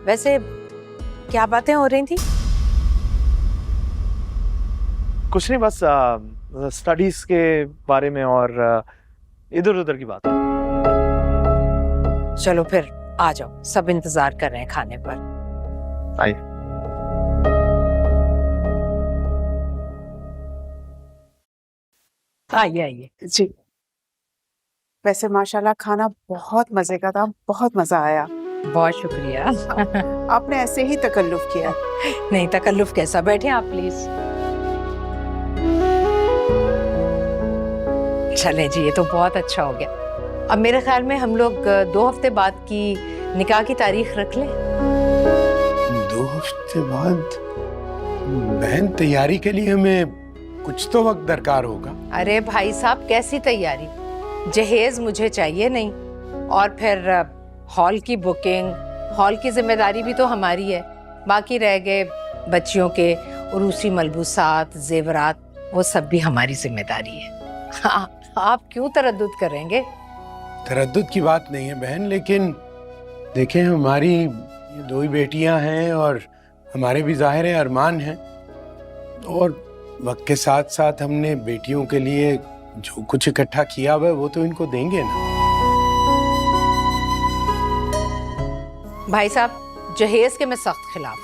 वैसे क्या बातें हो रही थी? कुछ नहीं, बस स्टडीज के बारे में और इधर उधर की बात। चलो फिर आ जाओ, सब इंतजार कर रहे हैं खाने पर। आइए। आइए आइए। जी। वैसे माशाल्लाह खाना बहुत मजे का था, बहुत मजा आया। बहुत शुक्रिया। आपने ऐसे ही तकल्लुफ किया। नहीं तकल्लुफ कैसा, बैठे आप प्लीज। चले जी, ये तो बहुत अच्छा हो गया। अब मेरे ख्याल में हम लोग 2 हफ्ते बाद की निकाह की तारीख रख लें। 2 हफ्ते बाद? बहन, तैयारी के लिए हमें कुछ तो वक्त दरकार होगा। अरे भाई साहब, कैसी तैयारी? जहेज मुझे चाहिए नहीं, और फिर हॉल की बुकिंग, हॉल की जिम्मेदारी भी तो हमारी है। बाकी रह गए बच्चियों के उरूसी मलबूसात, जेवरात, वो सब भी हमारी जिम्मेदारी है। आप क्यों तरद्दुद करेंगे? तरद्दुद की बात नहीं है बहन, लेकिन देखें, हमारी ये 2 ही बेटियां हैं और हमारे भी ज़ाहिर है अरमान हैं, और वक्त के साथ साथ हमने बेटियों के लिए जो कुछ इकट्ठा किया हुआ है वो तो इनको देंगे ना। भाई साहब, जहेज के मैं सख्त खिलाफ,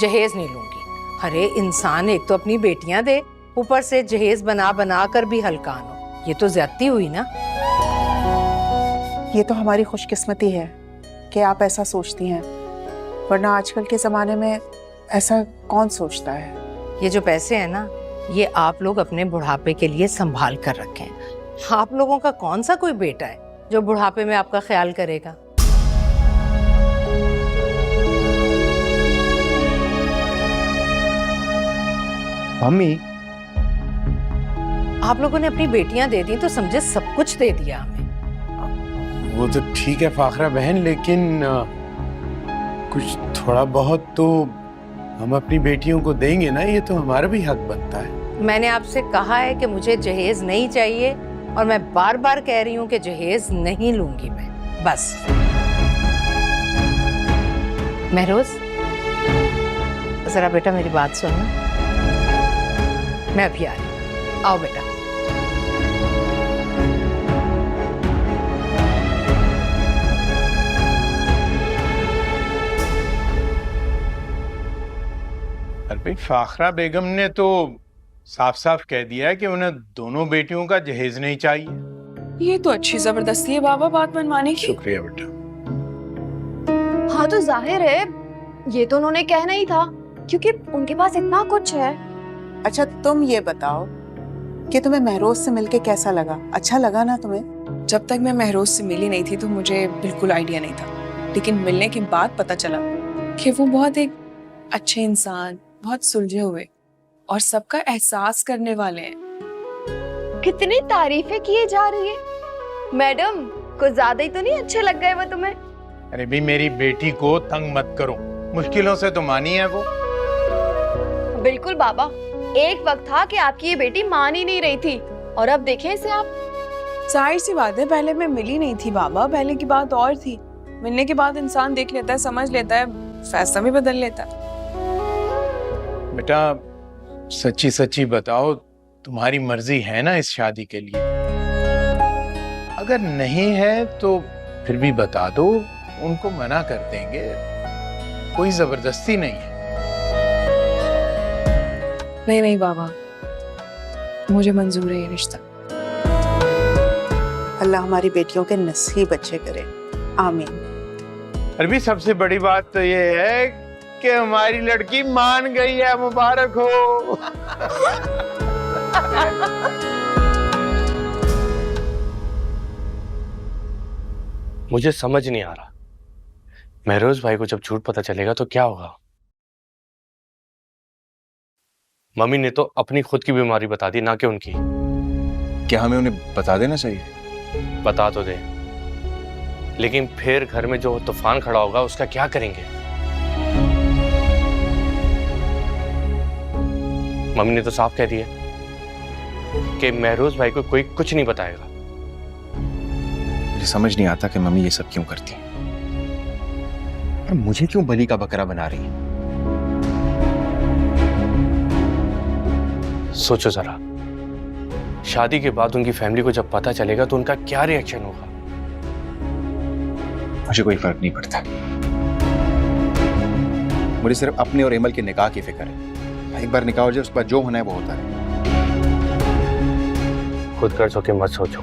जहेज नहीं लूंगी। अरे इंसान एक तो अपनी बेटियां दे, ऊपर से जहेज बना बना कर भी हल्कान हो, ये तो ज्यादती हुई ना। ये तो हमारी खुशकिस्मती है कि आप ऐसा सोचती हैं, वरना आजकल के ज़माने में ऐसा कौन सोचता है। ये जो पैसे हैं ना, ये आप लोग अपने बुढ़ापे के लिए संभाल कर रखें। आप लोगों का कौन सा कोई बेटा है जो बुढ़ापे में आपका ख्याल करेगा? मम्मी, आप लोगों ने अपनी बेटियां दे दी तो समझे सब कुछ दे दिया हमें। वो तो ठीक है फाखरा बहन, लेकिन कुछ थोड़ा बहुत तो हम अपनी बेटियों को देंगे ना, ये तो हमारा भी हक बनता है। मैंने आपसे कहा है कि मुझे जहेज नहीं चाहिए, और मैं बार बार कह रही हूँ कि जहेज नहीं लूंगी मैं, बस। महरोज, जरा बेटा मेरी बात सुनना, मैं अभी आ रही हूँ, आओ बेटा। अरे फाखरा बेगम ने तो साफ साफ कह दिया है कि उन्हें दोनों बेटियों का जहेज नहीं चाहिए। ये तो अच्छी जबरदस्ती है बाबा बात मनवाने की। शुक्रिया बेटा। हाँ तो जाहिर है ये तो उन्होंने कहना ही था, क्योंकि उनके पास इतना कुछ है। अच्छा तुम ये बताओ कि तुम्हें महरोज से मिलके कैसा लगा? अच्छा लगा ना तुम्हें? जब तक मैं महरोज से मिली नहीं थी तो मुझे बिल्कुल आइडिया नहीं था, लेकिन मिलने के बाद पता चला कि वो बहुत एक अच्छे इंसान, बहुत सुलझे हुए और सबका एहसास करने वाले हैं। कितनी तारीफें किए जा रही है मैडम, कुछ ज्यादा ही तो नहीं अच्छे लग गए वो तुम्हें? अरे भी मेरी बेटी को तंग मत करो, मुश्किलों से तो मानी है वो। बिल्कुल बाबा, एक वक्त था कि आपकी ये बेटी मान ही नहीं रही थी, और अब देखें इसे आप। जाहिर सी बात है, पहले मैं मिली नहीं थी बाबा, पहले की बात और थी। मिलने के बाद इंसान देख लेता है, समझ लेता है, फैसला भी बदल लेता है। बेटा सच्ची सच्ची बताओ, तुम्हारी मर्जी है ना इस शादी के लिए? अगर नहीं है तो फिर भी बता दो, उनको मना कर देंगे, कोई जबरदस्ती नहीं है। नहीं नहीं बाबा, मुझे मंजूर है ये रिश्ता। अल्लाह हमारी बेटियों के नसीब अच्छे करे, आमीन। अरे सबसे बड़ी बात तो ये है कि हमारी लड़की मान गई है, मुबारक हो। मुझे समझ नहीं आ रहा, महरोज भाई को जब झूठ पता चलेगा तो क्या होगा? मम्मी ने तो अपनी खुद की बीमारी बता दी, ना कि उनकी। क्या हमें उन्हें बता देना चाहिए? बता तो दे, लेकिन फिर घर में जो तूफान खड़ा होगा उसका क्या करेंगे? मम्मी ने तो साफ कह दिया कि महरोज भाई को कोई कुछ नहीं बताएगा। मुझे समझ नहीं आता कि मम्मी ये सब क्यों करती हैं। और मुझे क्यों बलि का बकरा बना रही है? सोचो जरा, शादी के बाद उनकी फैमिली को जब पता चलेगा तो उनका क्या रिएक्शन होगा? मुझे कोई फर्क नहीं पड़ता। मुझे सिर्फ अपने और एमल के निकाह की फिक्र है। एक बार निकाह हो जाए, उसके बाद जो होना है वो होता है। खुद कर्ज होके मत सोचो,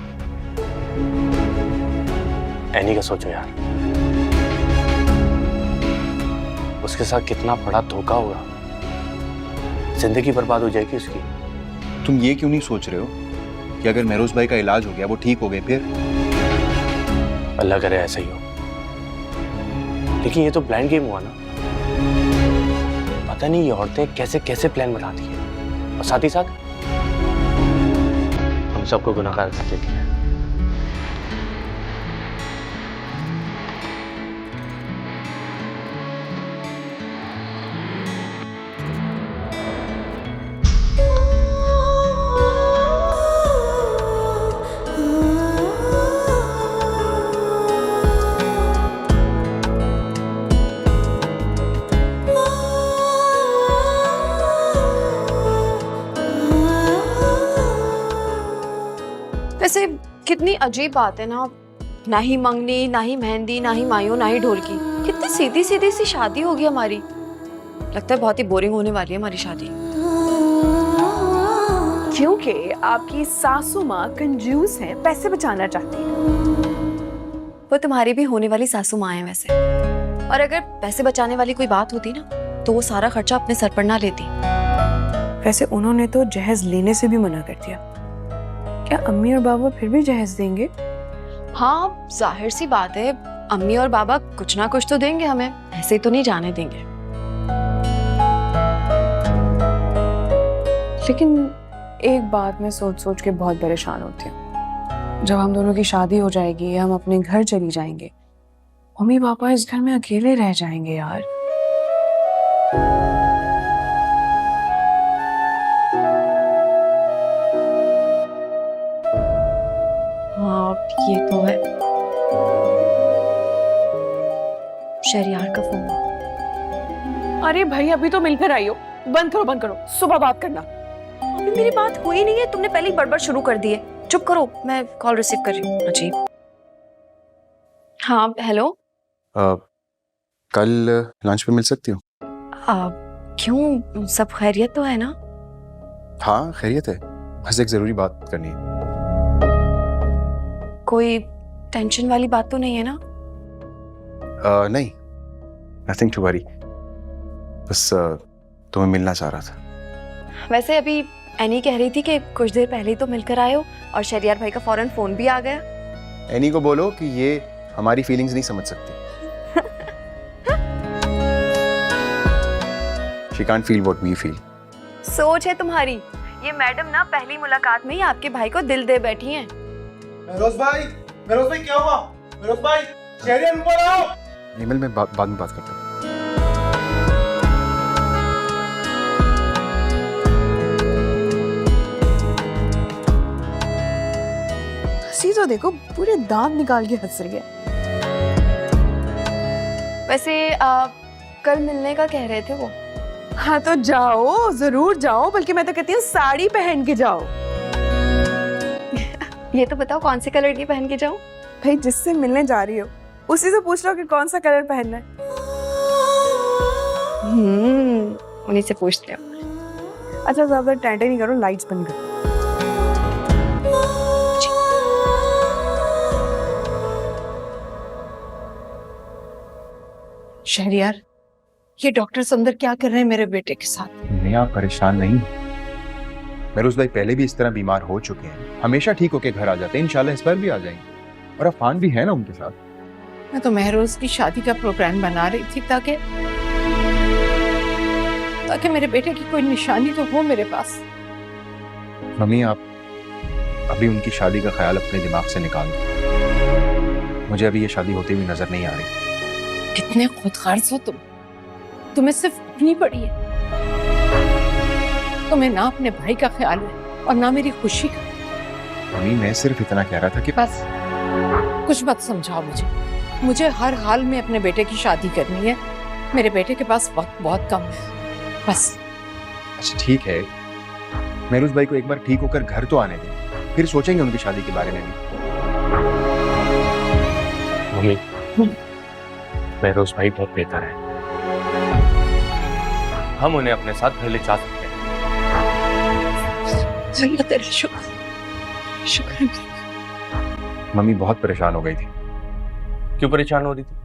एनी का सोचो यार। उसके साथ कितना बड़ा धोखा होगा, जिंदगी बर्बाद हो जाएगी उसकी। तुम ये क्यों नहीं सोच रहे हो कि अगर महरोज भाई का इलाज हो गया, वो ठीक हो गए, फिर? अल्लाह करे ऐसा ही हो। लेकिन ये तो ब्लाइंड गेम हुआ ना, पता नहीं ये औरतें कैसे कैसे प्लान बनाती हैं, और साथ ही साथ हम सबको गुनाहगार कर देती हैं। वैसे कितनी अजीब बात है ना, ना ही मंगनी, ना ही मेहंदी, ना ही मायूं, ना ही ढोलकी। कितनी सीधी सीधी सी शादी होगी हमारी। लगता है बहुत ही बोरिंग होने वाली है हमारी शादी। क्योंकि आपकी सासू माँ कंजूस हैं, पैसे बचाना चाहती हैं। वो तुम्हारी भी होने वाली सासू माँ है वैसे। और अगर पैसे बचाने वाली कोई बात होती ना, तो वो सारा खर्चा अपने सर पर ना लेती। वैसे उन्होंने तो जहेज लेने से भी मना कर दिया। क्या अम्मी और बाबा फिर भी जहेज देंगे? हाँ, जाहिर सी बात है, अम्मी और बाबा कुछ ना कुछ तो देंगे हमें, ऐसे तो नहीं जाने देंगे। लेकिन एक बात मैं सोच सोच के बहुत परेशान होती हूँ। जब हम दोनों की शादी हो जाएगी, हम अपने घर चली जाएंगे, मम्मी पापा इस घर में अकेले रह जाएंगे यार। हाँ, ये तो है। शहरियार का फोन। अरे भाई, अभी तो मिलकर आई हो। बंद करो बंद करो, सुबह बात करना। अभी मेरी बात हुई नहीं है, तुमने पहले ही बड़बड़ शुरू कर दी है। चुप करो, मैं कॉल रिसीव कर रही हूँ। अजीब। हाँ, हेलो। कल लंच पे मिल सकती हो? क्यों, सब खैरियत तो है ना? हाँ, खैरियत है, बस एक जरूरी बात करनी है। कोई टेंशन वाली बात तो नहीं है ना? नहीं, नथिंग टू वरी। बस तुम्हें मिलना चाह रहा था। वैसे अभी एनी कह रही थी कि कुछ देर पहले ही तो मिलकर आए हो, और शहरियार भाई का फौरन फोन भी आ गया। एनी को बोलो कि ये हमारी फीलिंग्स नहीं समझ सकती। She can't feel what we feel. सोच है तुम्हारी। ये मैडम ना पहली मुलाकात में ही आपके भाई को दिल दे बैठी हैं। महरोज भाई क्या हुआ? महरोज भाई, शहरियार ऊपर आओ। एमल, मैं बाद में बात करता हूँ। हंसी तो देखो, पूरे दांत निकाल के हंस रही है। वैसे कल मिलने का कह रहे थे वो। हाँ तो जाओ, जरूर जाओ, बल्कि मैं तो कहती हूँ साड़ी पहन के जाओ। ये तो बताओ कौन से कलर की पहन के जाऊं? भाई, जिससे मिलने जा रही हो उसी से पूछ लो कि कौन सा कलर पहनना है। उन्हीं से पूछते हो। अच्छा, ज्यादा टेंशन नहीं करो, लाइट्स बंद करो। शहरियार, ये डॉक्टर सुंदर क्या कर रहे हैं मेरे बेटे के साथ? नहीं, आप परेशान नहीं। महरोज भाई पहले भी इस तरह बीमार हो चुके हैं, हमेशा ठीक होके घर आ जाते हैं। इंशाल्लाह इस बार भी आ जाएंगे। और अफान भी है ना उनके साथ। मैं तो महरोज की शादी का प्रोग्राम बना रही थी ताकि मेरे बेटे की कोई निशानी तो हो मेरे पास। मम्मी, आप अभी उनकी शादी का ख्याल अपने दिमाग से निकाल दो। मुझे अभी ये शादी होती हुई नजर नहीं आ रही। कितने खुदगर्ज हो तुम। तुम्हें सिर्फ अपनी पड़ी है। तुम्हें ना अपने भाई का ख्याल है और ना मेरी खुशी का। मम्मी, मैं सिर्फ इतना कह रहा था कि बस कुछ मत समझाओ मुझे। मुझे हर हाल में अपने बेटे की शादी करनी है। मेरे बेटे के पास वक्त बहुत कम है, बस। अच्छा ठीक है, महरोज भाई को एक बार ठीक होकर घर तो आने दें, फिर सोचेंगे उनकी शादी के बारे में भी। मम्मी, महरोज भाई बहुत बेहतर है, हम उन्हें अपने साथ घर ले जा सकते हैं। तेरा शुक्र शुक्र। मम्मी बहुत परेशान हो गई थी। क्यों परेशान हो रही थी?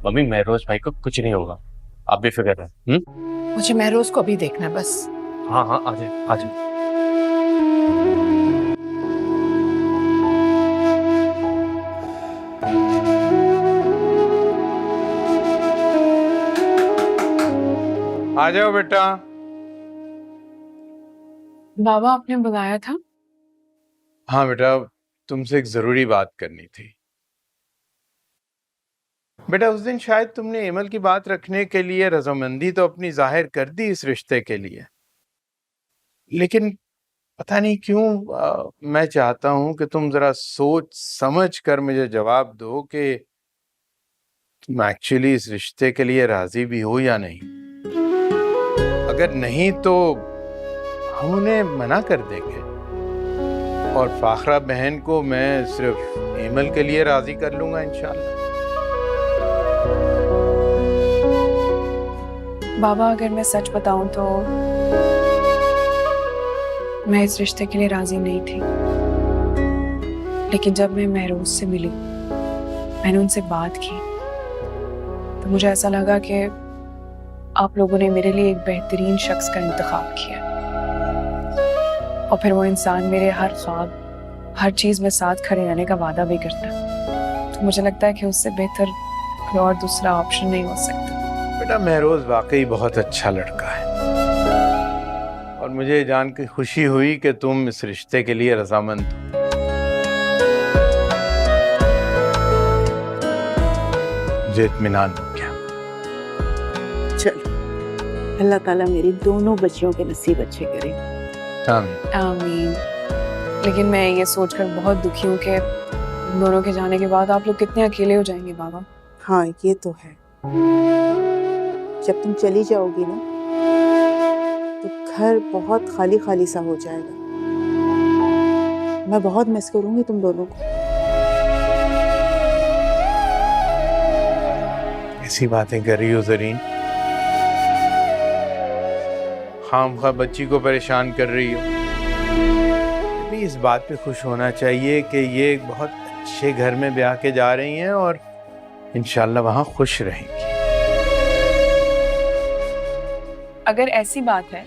मम्मी, महरोज भाई को कुछ नहीं होगा, आप बेफिक्र रहें। मुझे महरोज को भी देखना है, बस। हाँ हाँ, आ जाए आ जाए। आ जाओ बेटा। बाबा, आपने बुलाया था? हाँ बेटा, तुमसे एक जरूरी बात करनी थी। बेटा, उस दिन शायद तुमने एमल की बात रखने के लिए रजामंदी तो अपनी जाहिर कर दी इस रिश्ते के लिए, लेकिन पता नहीं क्यों मैं चाहता हूं कि तुम जरा सोच समझ कर मुझे जवाब दो कि तुम एक्चुअली इस रिश्ते के लिए राजी भी हो या नहीं। अगर नहीं तो हम उन्हें मना कर देंगे और फाखरा बहन को मैं सिर्फ एमल के लिए राजी कर लूंगा इंशाल्लाह। बाबा, अगर मैं सच बताऊं तो मैं इस रिश्ते के लिए राजी नहीं थी, लेकिन जब मैं महरोज से मिली, मैंने उनसे बात की, तो मुझे ऐसा लगा कि आप लोगों ने मेरे लिए एक बेहतरीन शख्स का इंतखाब किया और फिर वो इंसान मेरे हर ख्वाब, हर चीज में साथ खड़े रहने का वादा भी करता है। तो मुझे लगता है कि उससे बेहतर कोई और दूसरा ऑप्शन नहीं हो सकता। बेटा, महरोज वाकई बहुत अच्छा लड़का है और मुझे जान के खुशी हुई कि तुम इस रिश्ते के लिए रजामंद हो। मुझे इत्मीनान हो गया। चलो, अल्लाह ताला मेरी दोनों बच्चियों के नसीब अच्छे करे। आमीन। आमीन। लेकिन मैं ये सोचकर बहुत दुखी हूँ कि तुम दोनों के जाने के बाद आप लोग कितने अकेले हो जाएंगे बाबा। हाँ, ये तो है। जब तुम चली जाओगी ना तो घर बहुत खाली खाली सा हो जाएगा। मैं बहुत मिस करूंगी तुम दोनों को। ऐसी बातें कर रही हो जरीन, खामखा बच्ची को परेशान कर रही हो। भी इस बात पे खुश होना चाहिए कि ये एक बहुत अच्छे घर में ब्याह के जा रही हैं और इंशाल्लाह वहां खुश रहेंगी। अगर ऐसी बात है,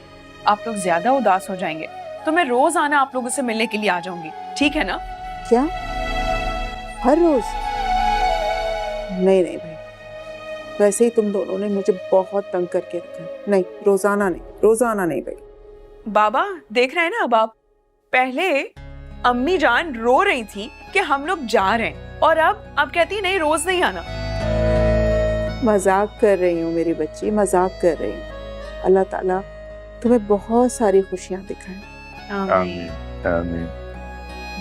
आप लोग ज्यादा उदास हो जाएंगे तो मैं रोज आना आप लोगों से मिलने के लिए आ जाऊंगी, ठीक है ना? क्या हर रोज? नहीं नहीं भाई, वैसे ही तुम दोनों ने मुझे बहुत तंग करके रखा है। नहीं, रोजाना नहीं, रोजाना नहीं भाई। बाबा, देख रहे हैं ना अब आप, पहले अम्मी जान रो रही थी कि हम लोग जा रहे हैं और अब कहती नहीं, रोज नहीं आना। मजाक कर रही हूँ मेरी बच्ची, मजाक कर रही हूँ। अल्लाह ताला तुम्हें बहुत सारी खुशियाँ दिखाएं। आमीन। आमीन।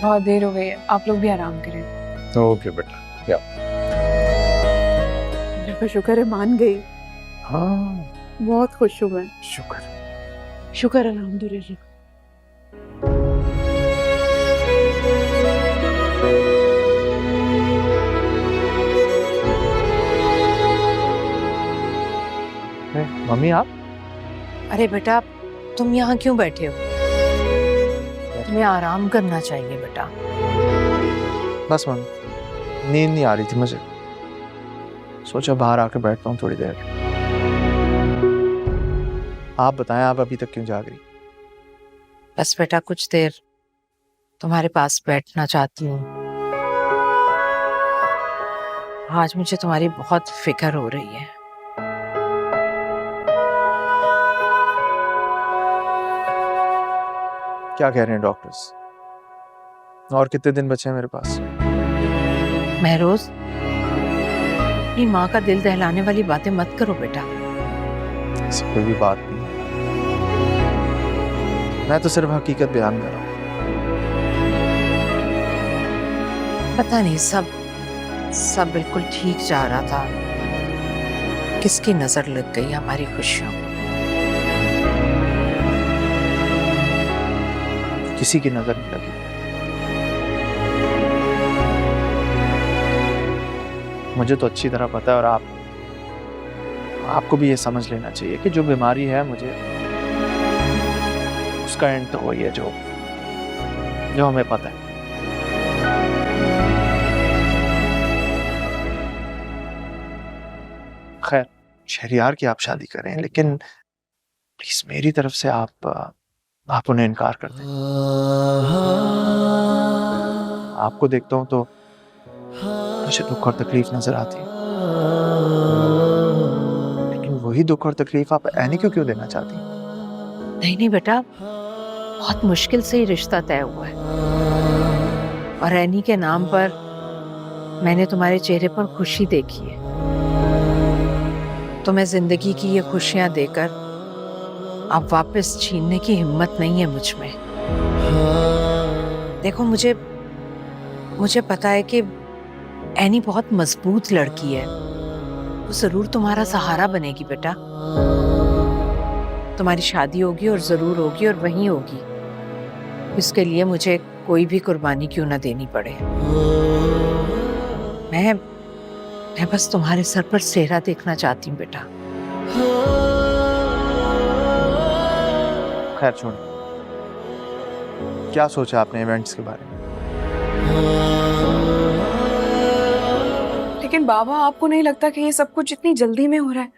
बहुत देर हो गई है, आप लोग भी आराम करें। ओके बेटा। शुक्र है मान गई। हाँ, बहुत खुश हूँ मैं। शुक्र। शुक्र अल्हम्दुलिल्लाह। मम्मी आप? अरे बेटा, तुम यहाँ क्यों बैठे हो? तुम्हें आराम करना चाहिए बेटा। बस मम्मी, नींद नहीं आ रही थी मुझे, सोचा बाहर आके बैठता हूँ थोड़ी देर। आप बताएं, आप अभी तक क्यों जाग रही? बस बेटा, कुछ देर तुम्हारे पास बैठना चाहती हूँ। आज मुझे तुम्हारी बहुत फिक्र हो रही है। क्या कह रहे हैं डॉक्टर्स? और कितने दिन बचे हैं मेरे पास? महरोज, अपनी माँ का दिल दहलाने वाली बातें मत करो बेटा। ऐसी कोई भी बात नहीं, मैं तो सिर्फ हकीकत बयान कर रहा हूँ। पता नहीं, सब सब बिल्कुल ठीक जा रहा था, किसकी नजर लग गई हमारी खुशियों को। किसी की नजर नहीं लगी। मुझे तो अच्छी तरह पता है, और आपको भी ये समझ लेना चाहिए कि जो बीमारी है मुझे, उसका एंड तो वही है जो हमें पता है। खैर, शहरियार की आप शादी करें, लेकिन प्लीज मेरी तरफ से आप उन्हें इनकार कर दें। आपको देखता हूं तो मुझे दुख और तकलीफ नजर आती है, लेकिन वही दुख और तकलीफ आप ऐनी को क्यों देना चाहती हैं? नहीं नहीं बेटा, बहुत मुश्किल से ही रिश्ता तय हुआ है, और एनी के नाम पर मैंने तुम्हारे चेहरे पर खुशी देखी है। तुम्हें जिंदगी की ये खुशियां देकर अब वापस छीनने की हिम्मत नहीं है मुझ में। देखो, मुझे पता है कि एनी बहुत मजबूत लड़की है, वो जरूर तुम्हारा सहारा बनेगी बेटा। तुम्हारी शादी होगी और जरूर होगी, और वहीं होगी। इसके लिए मुझे कोई भी कुर्बानी क्यों ना देनी पड़े। मैं बस तुम्हारे सर पर सेहरा देखना चाहती हूँ बेटा। खैर छोड़, क्या सोचा आपने इवेंट्स के बारे में? लेकिन बाबा, आपको नहीं लगता कि ये सब कुछ इतनी जल्दी में हो रहा है?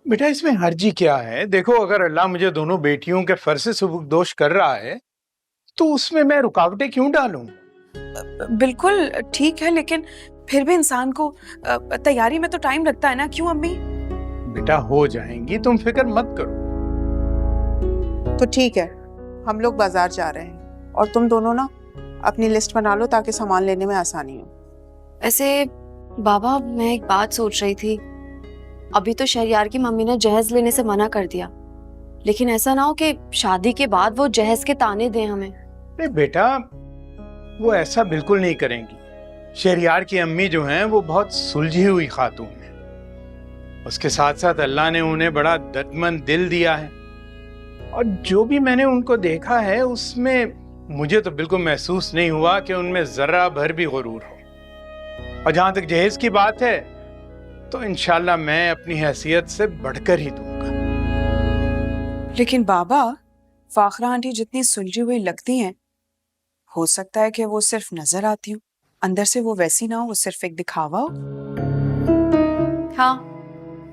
बेटा, इसमें हर्जी क्या है? देखो, अगर अल्लाह मुझे दोनों बेटियों के फर्ज से सुबुकदोश कर रहा है तो उसमें मैं रुकावटें क्यों डालूं? बिल्कुल ठीक है, लेकिन फिर भी इंसान को तैयारी में तो टाइम लगता है ना, क्यों अम्मी? बेटा, हो जाएंगी, तुम फिक्र मत करो। तो ठीक है, हम लोग बाजार जा रहे हैं, और तुम दोनों ना अपनी लिस्ट बना लो ताकि सामान लेने में आसानी हो। ऐसे बाबा, मैं एक बात सोच रही थी। अभी तो शहरियार की मम्मी ने जहेज लेने से मना कर दिया, लेकिन ऐसा ना हो कि शादी के बाद वो जहेज के ताने दें हमें। नहीं बेटा, वो ऐसा बिल्कुल नहीं करेंगी। शहरियार की अम्मी जो हैं वो बहुत सुलझी हुई खातून है। उसके साथ साथ अल्लाह ने उन्हें बड़ा दर्दमंद दिल दिया है, और जो भी मैंने उनको देखा है उसमें मुझे तो बिल्कुल महसूस नहीं हुआ कि उनमें जरा भर भी गुरूर हो। और जहां तक जहेज की बात है तो इंशाल्लाह मैं अपनी हैसियत से बढ़कर ही दूंगा। लेकिन बाबा, फाखरा आंटी जितनी सुलझी हुई लगती हैं, हो सकता है कि वो सिर्फ नजर आती हो, अंदर से वो वैसी ना हो, वो सिर्फ एक दिखावा हो। हाँ,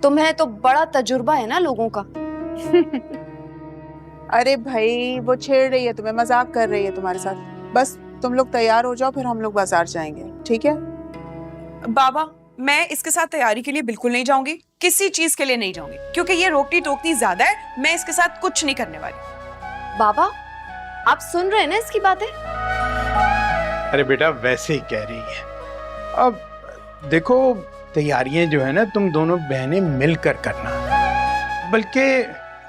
तुम्हें तो बड़ा तजुर्बा है ना लोगों का। अरे भाई, वो छेड़ रही है तुम्हें, मजाक कर रही है तुम्हारे साथ। बस तुम लोग तैयार हो जाओ, फिर हम लोग बाजार जाएंगे, ठीक है? बाबा, मैं इसके साथ तैयारी के लिए बिल्कुल नहीं जाऊंगी, किसी चीज के लिए नहीं जाऊंगी, क्योंकि ये रोकती टोकती ज्यादा है। मैं इसके साथ कुछ नहीं करने वाली। बाबा, आप सुन रहे हैं ना इसकी बातें? अरे बेटा, वैसे ही कह रही है। अब देखो, तैयारियां जो है ना, तुम दोनों बहनें मिलकर करना। बल्कि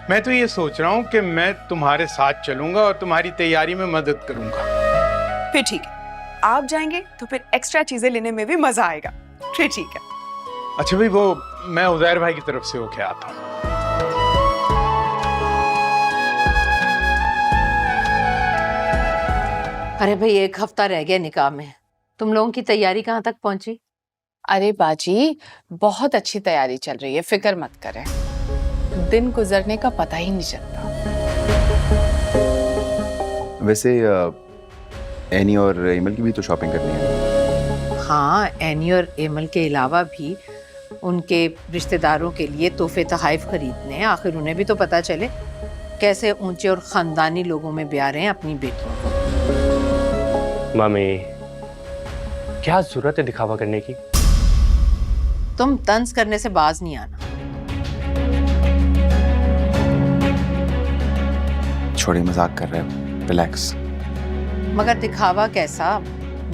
मैं तो ये सोच रहा हूँ कि मैं तुम्हारे साथ चलूंगा और तुम्हारी तैयारी में मदद करूंगा। फिर ठीक है, आप जाएंगे तो फिर एक्स्ट्रा चीजें लेने में भी मजा आएगा। फिर ठीक है। अच्छा भाई, वो मैं उज़ैर भाई की तरफ से होके आता हूँ। अरे भाई, एक हफ्ता रह गया निकाह में, तुम लोगों की तैयारी कहाँ तक पहुंची? अरे बाजी, बहुत अच्छी तैयारी चल रही है, फिक्र मत करें। दिन गुजरने का पता ही नहीं चलता। वैसे एनी और एमल की भी तो शॉपिंग करनी है। हाँ, एनी और एमल के अलावा भी उनके रिश्तेदारों के लिए तोहफे तोहफे खरीदने हैं। आखिर उन्हें भी तो पता चले कैसे ऊंचे और खानदानी लोगों में ब्याह रहे हैं अपनी बेटियों को। मामी, क्या जरूरत है दिखावा करने की? तुम तंज करने से बाज नहीं आना। छोड़िए, मजाक कर रहे हो, रिलैक्स। मगर दिखावा कैसा?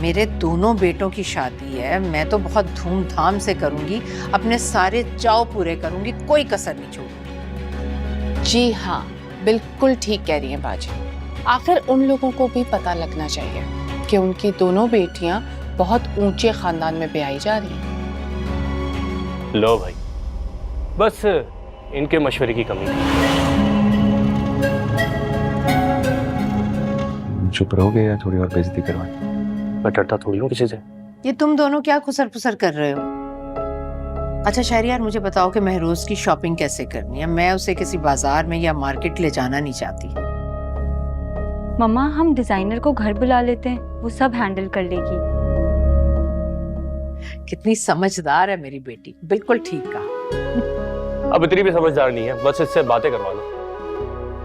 मेरे दोनों बेटों की शादी है, मैं तो बहुत धूमधाम से करूंगी, अपने सारे चाव पूरे करूंगी, कोई कसर नहीं छोड़ूंगी। जी हाँ, बिल्कुल ठीक कह रही हैं बाजी। आखिर उन लोगों को भी पता लगना चाहिए कि उनकी दोनों बेटियां बहुत ऊंचे खानदान में ब्याही जा रही है। लो भाई, बस इनके मशवरे की कमी थी। चुप रहोगे या थोड़ी और बेइज्जती करवाएं? मैं डरता थोड़ी हूँ किसी से। ये तुम दोनों क्या खुसर पुसर कर रहे हो? अच्छा शहरियार, मुझे बताओ कि महरोज की शॉपिंग कैसे करनी है? मैं उसे किसी बाजार में या मार्केट ले जाना नहीं चाहती। मम्मा, हम डिजाइनर को घर बुला लेते हैं, वो सब हैंडल कर लेगी। कितनी समझदार है मेरी बेटी, बिल्कुल ठीक कहा। अब इतनी भी समझदार नहीं है, बस इससे बातें करवा लो।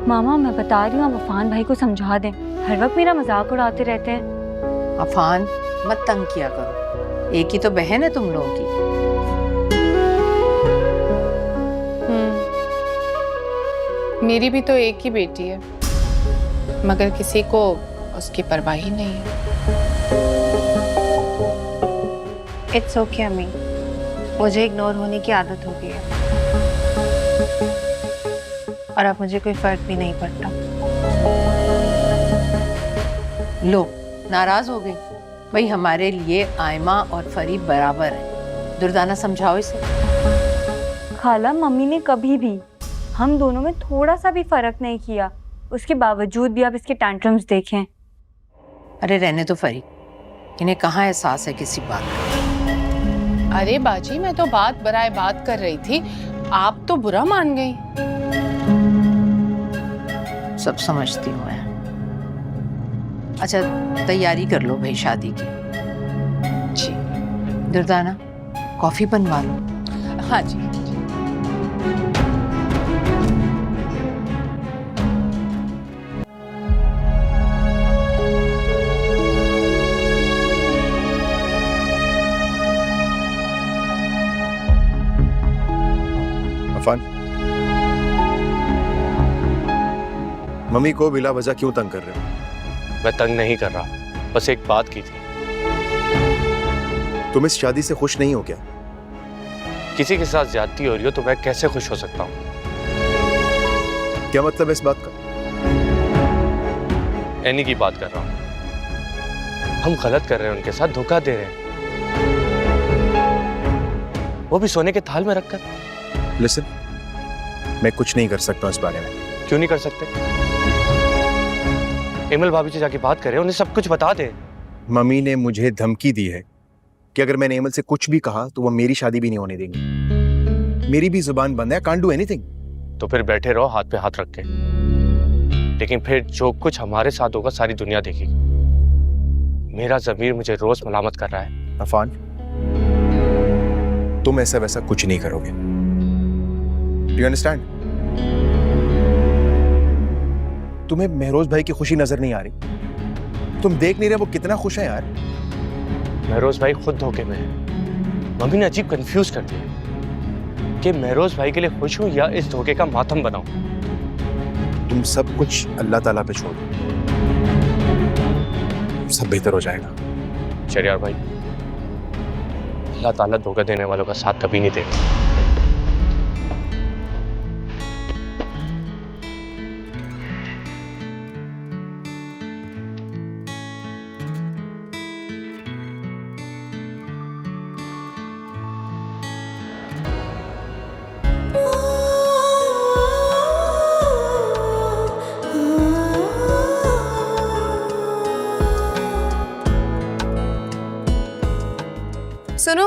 मामा, मैं बता रही हूँ, आप अफान भाई को समझा दें, हर वक्त मेरा मजाक उड़ाते रहते हैं। अफान, मत तंग किया करो, एक ही तो बहन है तुम लोगों की। मेरी भी तो एक ही बेटी है, मगर किसी को उसकी परवाह ही नहीं है। इट्स ओके अम्मी, मुझे इग्नोर होने की आदत हो गई है और अब मुझे कोई फर्क भी नहीं पड़ता। लो, नाराज हो गई? भाई हमारे लिए आयमा और फरीब बराबर है। दुर्दाना, समझाओ इसे। खाला, मम्मी ने कभी भी हम दोनों में थोड़ा सा भी फर्क नहीं किया, उसके बावजूद भी आप इसके टैंट्रम्स देखें। अरे रहने तो फरीब, इन्हें कहाँ एहसास है किसी बात का। अरे बाजी, मैं तो बात बराए बात कर रही थी, आप तो बुरा मान गई। सब समझती हूँ मैं। अच्छा तैयारी कर लो भाई शादी की। जी दुर्दाना, कॉफी बनवा लो। हाँ जी। अफान, मम्मी को बिला वजह क्यों तंग कर रहे हो? मैं तंग नहीं कर रहा, बस एक बात की थी। तुम इस शादी से खुश नहीं हो क्या? किसी के साथ ज्यादती हो रही हो तो मैं कैसे खुश हो सकता हूँ? क्या मतलब है इस बात का? एनी की बात कर रहा हूँ। हम गलत कर रहे हैं, उनके साथ धोखा दे रहे हैं, वो भी सोने के थाल में रखकर। लिसन, मैं कुछ नहीं कर सकता इस बारे में। क्यों नहीं कर सकते? इमल भाभी से जाके बात करें, उन्हें सब कुछ बता दे। मम्मी ने मुझे धमकी दी है कि अगर मैंने इमल से कुछ भी कहा तो वो मेरी शादी भी नहीं होने देंगी। मेरी भी जुबान बंद है, कांट डू एनीथिंग। तो फिर बैठे रहो हाथ पे हाथ रख के, लेकिन फिर जो कुछ हमारे साथ होगा सारी दुनिया देखेगी। मेरा ज़मीर मुझे रोज मलामत कर रहा है। अफान, तुम ऐसा वैसा कुछ नहीं करोगे। Do you understand? तुम्हें महरोज भाई की खुशी नजर नहीं आ रही? तुम देख नहीं रहे वो कितना खुश है यार? महरोज भाई खुद धोखे में है। मम्मी ने अजीब कंफ्यूज कर दिया कि महरोज भाई के लिए खुश हूं या इस धोखे का मातम बनाऊं। तुम सब कुछ अल्लाह ताला पे छोड़ दो, सब बेहतर हो जाएगा। शरियार भाई, अल्लाह ताला धोखा देने वालों का साथ कभी नहीं देगा। सुनो,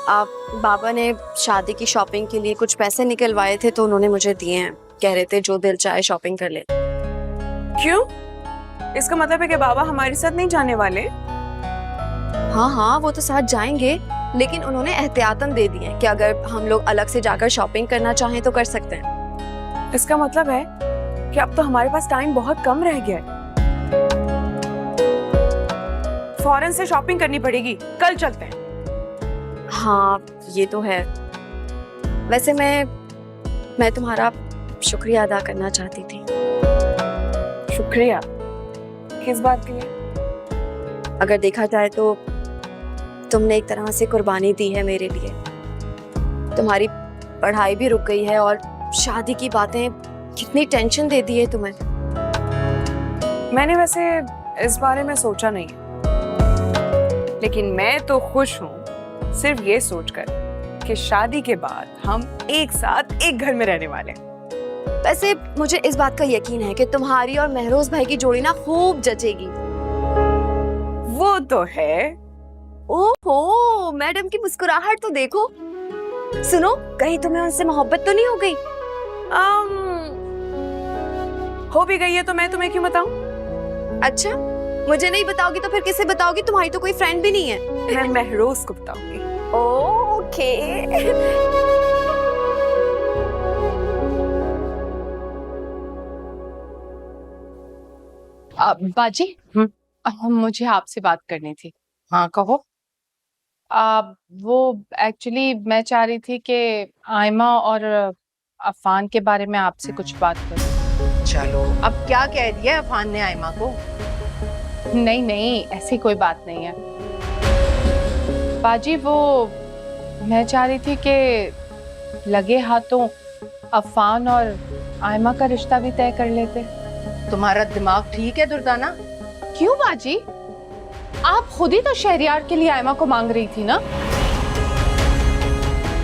आप बाबा ने शादी की शॉपिंग के लिए कुछ पैसे निकलवाए थे तो उन्होंने मुझे दिए हैं। कह रहे थे जो दिल चाहे शॉपिंग कर ले। क्यों? इसका मतलब है कि बाबा हमारे साथ नहीं जाने वाले? हाँ हाँ, वो तो साथ जाएंगे, लेकिन उन्होंने एहतियातन दे दिए कि अगर हम लोग अलग से जाकर शॉपिंग करना चाहें तो कर सकते हैं। इसका मतलब है कि अब तो हमारे पास टाइम बहुत कम रह गया है। फौरन से शॉपिंग करनी पड़ेगी, कल चलते हैं। हाँ ये तो है। वैसे मैं तुम्हारा शुक्रिया अदा करना चाहती थी। शुक्रिया? किस बात के लिए? अगर देखा जाए तो तुमने एक तरह से कुर्बानी दी है मेरे लिए। तुम्हारी पढ़ाई भी रुक गई है और शादी की बातें कितनी टेंशन दे दी है तुम्हें। मैंने वैसे इस बारे में सोचा नहीं, लेकिन मैं तो खुश हूँ सिर्फ ये सोचकर कि शादी के बाद हम एक साथ एक घर में रहने वाले हैं। वैसे मुझे इस बात का यकीन है कि तुम्हारी और महरोज भाई की जोड़ी ना खूब जचेगी। वो तो है। ओहो, मैडम की मुस्कुराहट तो देखो। सुनो, कहीं तुम्हें उनसे मोहब्बत तो नहीं हो गई? हो भी गई है तो मैं तुम्हें क्यों बताऊं? अच्छा, मुझे नहीं बताओगी तो फिर किसे बताओगी? तुम्हारी तो कोई फ्रेंड भी नहीं है। मैं महरोज को बताऊंगी। ओके। बाजी, मुझे आपसे बात करनी थी। हाँ कहो। वो एक्चुअली मैं चाह रही थी कि आयमा और अफान के बारे में आपसे कुछ बात करूं। चलो, अब क्या कह दिया अफान ने आयमा को? नहीं नहीं, ऐसी कोई बात नहीं है बाजी। वो मैं चाह रही थी कि लगे हाथों अफान और आयमा का रिश्ता भी तय कर लेते। तुम्हारा दिमाग ठीक है दुर्दाना? क्यों बाजी? आप खुद ही तो शहरियार के लिए आयमा को मांग रही थी ना।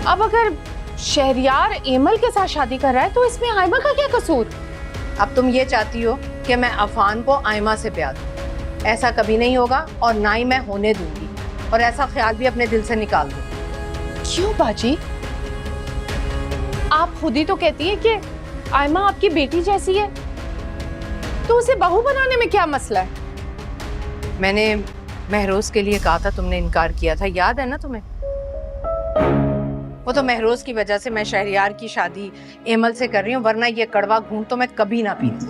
अब अगर शहरियार एमल के साथ शादी कर रहा है तो इसमें आयमा का क्या कसूर? अब तुम ये चाहती हो कि मैं अफान को आयमा से प्यार दूं। ऐसा कभी नहीं होगा और ना ही मैं होने दूंगी, और ऐसा ख्याल भी अपने दिल से निकाल दूं। क्यों बाजी? आप खुद ही तो कहती हैं कि आयमा आपकी बेटी जैसी है, तो उसे बहू बनाने में क्या मसला है? मैंने महरोज के लिए कहा था, तुमने इनकार किया था, याद है ना तुम्हें? वो तो महरोज की वजह से मैं शहरियार की शादी एमल से कर रही हूँ, वरना ये कड़वा घूंट तो मैं कभी ना पीती।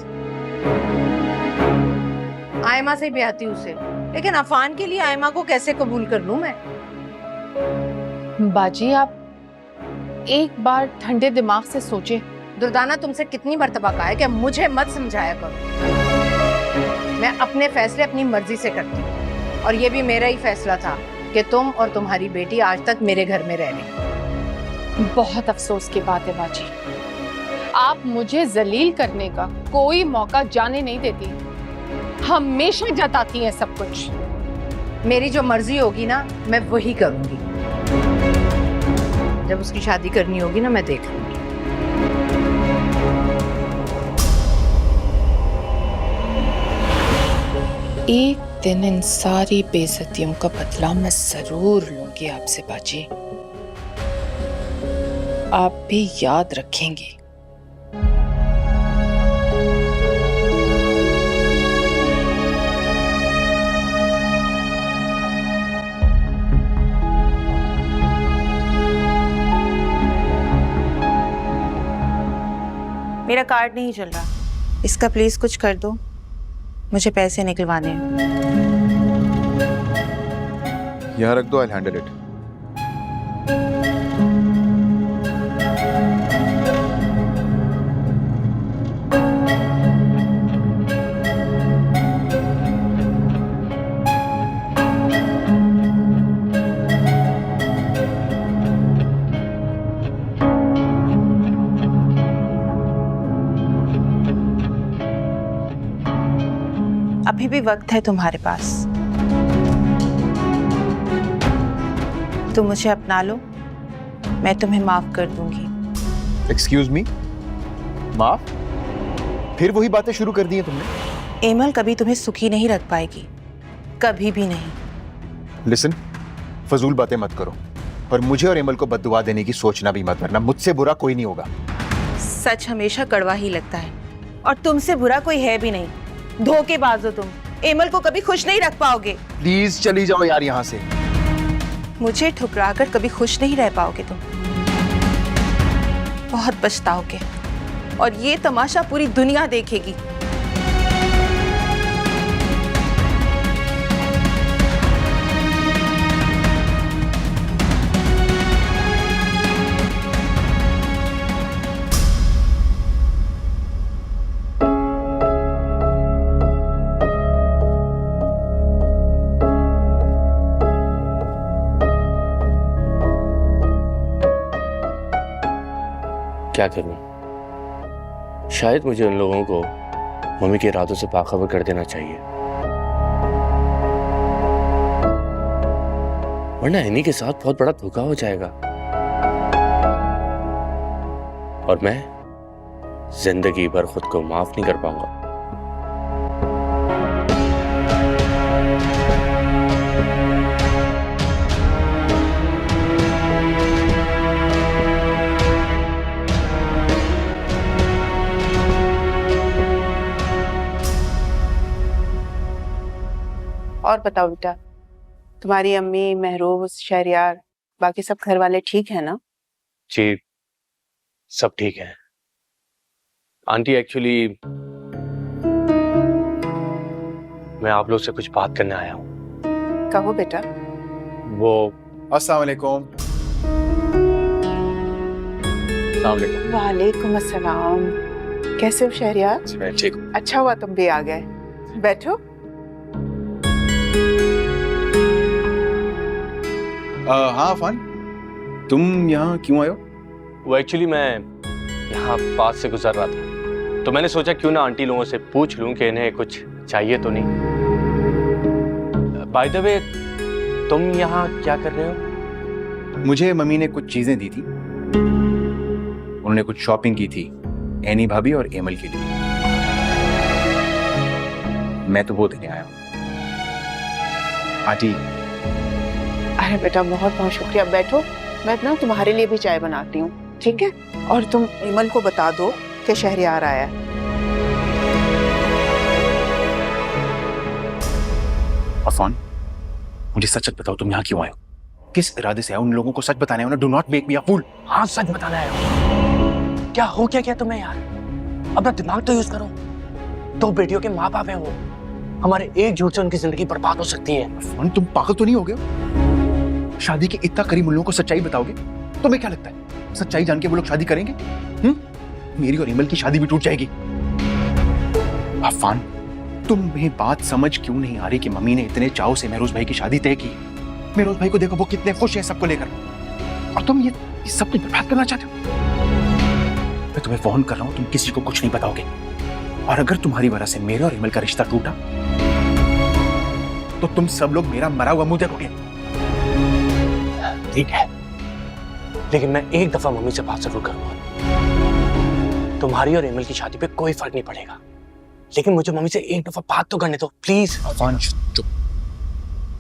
आयमा से भी आती उसे, लेकिन अफान के लिए आयमा को कैसे कबूल कर लूं मैं? बाजी, आप एक बार ठंडे दिमाग से सोचे। दुर्दाना, तुमसे कितनी मर्तबा कहा है कि मुझे मत समझाया करो। मैं अपने फैसले अपनी मर्जी से करती हूँ, और ये भी मेरा ही फैसला था कि तुम और तुम्हारी बेटी आज तक मेरे घर में रह रही। बहुत अफसोस की बात है बाजी, आप मुझे जलील करने का कोई मौका जाने नहीं देती, हमेशा जताती हैं सब कुछ। मेरी जो मर्जी होगी ना, मैं वही करूंगी। जब उसकी शादी करनी होगी ना, मैं देख लूंगी। एक दिन इन सारी बेइज्जतियों का बदला मैं जरूर लूंगी आपसे बाजी। आप भी याद रखेंगी। मेरा कार्ड नहीं चल रहा, इसका प्लीज कुछ कर दो, मुझे पैसे निकलवाने हैं। यहाँ रख दो, आई हैंडल इट। अभी भी वक्त है तुम्हारे पास, तुम मुझे अपना लो, मैं तुम्हें माफ कर दूंगी। एक्सक्यूज मी, माफ? फिर वही बातें शुरू कर दी हैं तुमने। एमल कभी तुम्हें सुखी नहीं रख पाएगी, कभी भी नहीं। लिसन, फजूल बातें मत करो, और मुझे और एमल को बद्दुआ देने की सोचना भी मत, वरना मुझसे बुरा कोई नहीं होगा। सच हमेशा कड़वा ही लगता है, और तुमसे बुरा कोई है भी नहीं। धोखेबाज हो तुम, एमल को कभी खुश नहीं रख पाओगे। प्लीज चली जाओ यार यहाँ से। मुझे ठुकराकर कभी खुश नहीं रह पाओगे तुम, बहुत पछताओगे, और ये तमाशा पूरी दुनिया देखेगी। क्या करूं? शायद मुझे उन लोगों को मम्मी के इरादों से बाखबर कर देना चाहिए। वरना इन्हीं के साथ बहुत बड़ा धोखा हो जाएगा और मैं जिंदगी भर खुद को माफ नहीं कर पाऊंगा। और बताओ बेटा, तुम्हारी अम्मी, महरोज, शहरयार, बाकी सब घर वाले ठीक है ना? जी सब ठीक है आंटी। एक्चुअली मैं आप लोग से कुछ बात करने आया हूँ। कहो बेटा। वो अस्सलाम वालेकुम। वालेकुम अस्सलाम। कैसे हो शहरयार? मैं ठीक हूँ। अच्छा हुआ तुम भी आ गए, बैठो। हाँ अफान, तुम यहाँ क्यों आए हो? वो एक्चुअली मैं यहाँ पास से गुजर रहा था तो मैंने सोचा क्यों ना आंटी लोगों से पूछ लूं कि इन्हें कुछ चाहिए तो नहीं। बाय द वे तुम यहाँ क्या कर रहे हो? मुझे मम्मी ने कुछ चीजें दी थी, उन्होंने कुछ शॉपिंग की थी एनी भाभी और एमल के लिए, मैं तो वो देने आया हूँ। आंटी। अरे बेटा बहुत बहुत शुक्रिया, बैठो। मैं ना तुम्हारे लिए भी चाय बनाती हूँ, ठीक है? और तुम इमल को बता दो कि शहरयार आया है। अफान, मुझे सच सच बताओ, तुम यहाँ क्यों आए हो? किस इरादे से आए? उन लोगों को सच बताना है ना। डू नॉट मेक मी अ फूल। हाँ सच बताना है। क्या हो क्या तुम्हें यार? अपना दिमाग तो यूज करो। दो बेटियों के माँ बाप हैं वो, हमारे एक झूठ से उनकी जिंदगी बर्बाद हो सकती है। अफान तुम पागल तो नहीं हो गए? शादी के इतना करीब उन लोगों को सच्चाई बताओगे? तुम्हें क्या लगता है सच्चाई जान के वो लोग शादी करेंगे? मेरी और इमल की शादी भी टूट जाएगी। अफान तुम्हें बात समझ क्यों नहीं आ रही कि मम्मी ने इतने चाव से महरोज भाई की शादी तय की? महरोज भाई को देखो, वो कितने खुश हैं सबको लेकर, और तुम ये सब कुछ बर्बाद करना चाहते हो। मैं तुम्हें फोन कर रहा हूं, तुम किसी को कुछ नहीं बताओगे, और अगर तुम्हारी वजह से मेरे और इमल का रिश्ता टूटा तो तुम सब लोग मेरा मरा हुआ मुंह देखोगे। ठीक है, लेकिन मैं एक दफा मम्मी से बात जरूर करूंगा। तुम्हारी और इमल की शादी पे कोई फर्क नहीं पड़ेगा, लेकिन मुझे मम्मी से एक दफा बात तो करने दो प्लीज। अफान चुप,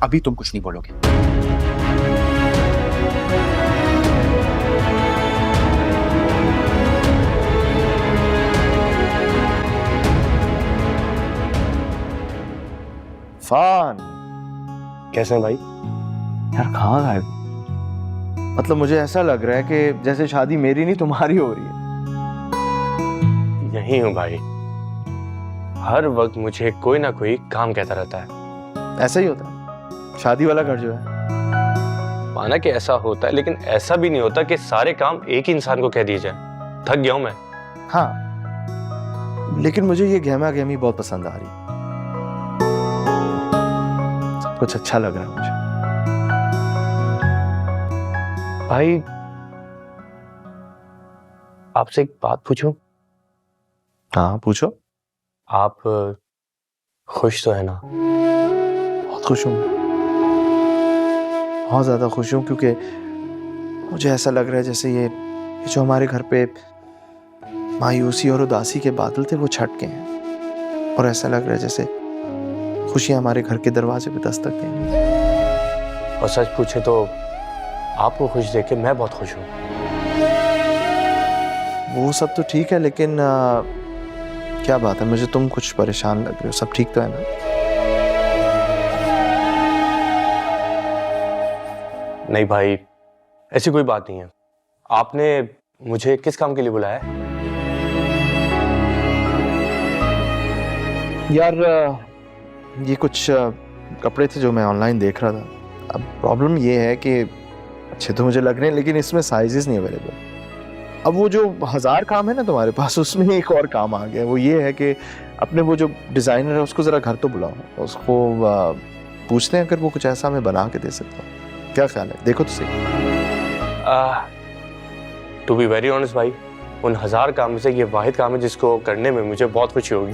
अभी तुम कुछ नहीं बोलोगे। फान, कैसे हैं भाई? यार कहाँ गायब? मतलब मुझे ऐसा लग रहा है कि जैसे शादी मेरी नहीं तुम्हारी हो रही है। यही हूँ भाई, हर वक्त मुझे कोई ना कोई काम कहता रहता है। ऐसा ही होता है शादी वाला घर जो है। माना कि ऐसा होता है, लेकिन ऐसा भी नहीं होता कि सारे काम एक ही इंसान को कह दिए जाए। थक गया हूं मैं। हाँ, लेकिन मुझे ये गहमा गहमी बहुत पसंद आ रही है। सब कुछ अच्छा लग रहा है मुझे। भाई आपसे एक बात पूछूं? हाँ पूछो। आप खुश तो है ना? बहुत खुश हूँ, बहुत ज्यादा खुश हूँ, क्योंकि मुझे ऐसा लग रहा है जैसे ये जो हमारे घर पे मायूसी और उदासी के बादल थे वो छट गए हैं, और ऐसा लग रहा है जैसे खुशियां हमारे घर के दरवाजे पे दस्तक देंगी। और सच पूछे तो आपको खुश देख के मैं बहुत खुश हूँ। वो सब तो ठीक है, लेकिन क्या बात है, मुझे तुम कुछ परेशान लग रहे हो। सब ठीक तो है ना? नहीं भाई, ऐसी कोई बात नहीं है। आपने मुझे किस काम के लिए बुलाया है? यार ये कुछ कपड़े थे जो मैं ऑनलाइन देख रहा था। अब प्रॉब्लम ये है कि अच्छे तो मुझे लग रहे हैं, लेकिन इसमें साइजेस नहीं अवेलेबल। अब वो जो 1000 काम है ना तुम्हारे पास, उसमें एक और काम आ गया। वो ये है कि अपने वो जो डिज़ाइनर है उसको ज़रा घर तो बुलाओ, उसको पूछते हैं अगर वो कुछ ऐसा मैं बना के दे सकता हूँ। क्या ख्याल है? देखो तो सही। टू बी वेरी ऑनेस्ट भाई, उन 1000 काम में से ये वाहिद काम है जिसको करने में मुझे बहुत खुशी होगी।